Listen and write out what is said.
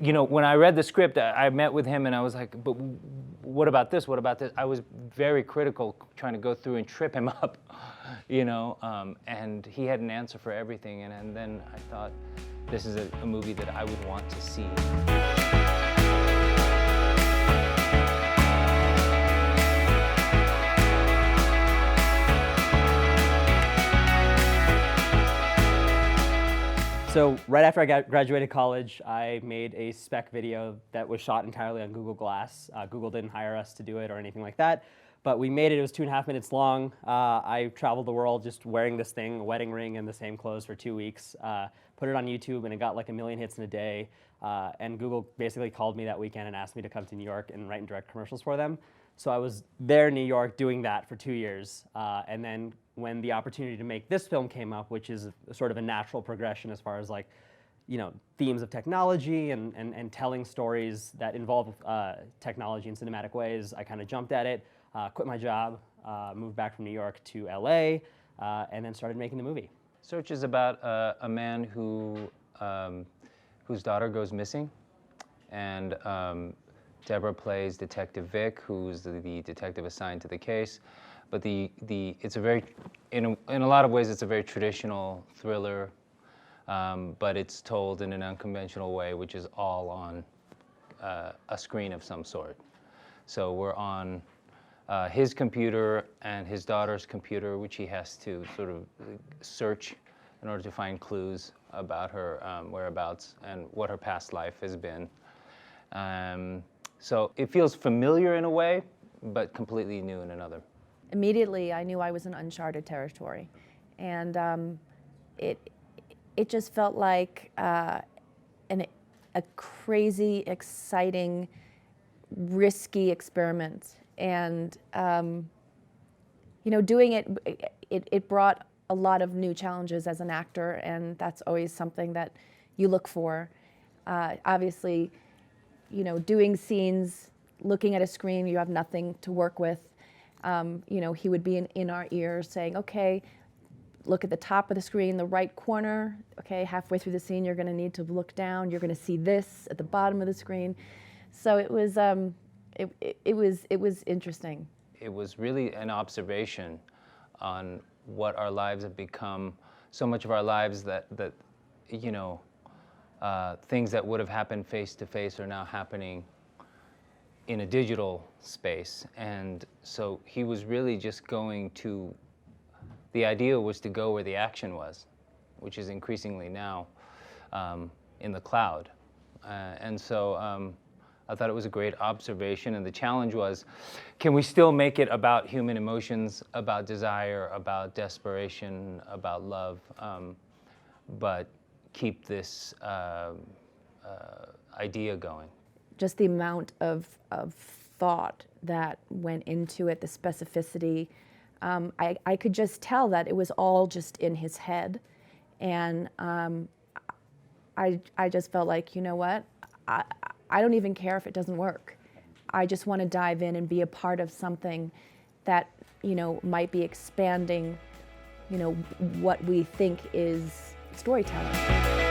you know, when I read the script, I met with him and I was like, but what about this? What about this? I was very critical, trying to go through and trip him up, you know, and he had an answer for everything. And then I thought, this is a movie that I would want to see. So right after I graduated college, I made a spec video that was shot entirely on Google Glass. Google didn't hire us to do it or anything like that, but we made it. It was 2.5 minutes long. I traveled the world just wearing this thing, a wedding ring and the same clothes for 2 weeks. Put it on YouTube and it got like 1 million hits in a day. And Google basically called me that weekend and asked me to come to New York and write and direct commercials for them. So I was there in New York doing that for 2 years. And then when the opportunity to make this film came up, which is sort of a natural progression as far as like, you know, themes of technology and telling stories that involve technology in cinematic ways, I kind of jumped at it, quit my job, moved back from New York to LA, and then started making the movie. Search is about a man whose daughter goes missing, and Debra plays Detective Vic, who's the detective assigned to the case. But it's a very, in a lot of ways, it's a very traditional thriller, but it's told in an unconventional way, which is all on a screen of some sort. So we're on his computer and his daughter's computer, which he has to sort of search in order to find clues about her whereabouts and what her past life has been. So it feels familiar in a way, but completely new in another. Immediately, I knew I was in uncharted territory, and it just felt like a crazy, exciting, risky experiment. And you know, doing it brought a lot of new challenges as an actor, and that's always something that you look for. Obviously, you know, doing scenes, looking at a screen, you have nothing to work with. You know, he would be in our ears saying, okay, look at the top of the screen, the right corner. Okay, halfway through the scene, you're going to need to look down. You're going to see this at the bottom of the screen. So it was interesting. It was really an observation on what our lives have become. So much of our lives that you know, things that would have happened face to face are now happening in a digital space. And so he was really just going to, the idea was to go where the action was, which is increasingly now in the cloud. And so I thought it was a great observation, and the challenge was, can we still make it about human emotions, about desire, about desperation, about love, but keep this idea going? Just the amount of thought that went into it, the specificity. I could just tell that it was all just in his head. And I just felt like, you know what, I don't even care if it doesn't work. I just want to dive in and be a part of something that, you know, might be expanding, you know, what we think is storytelling.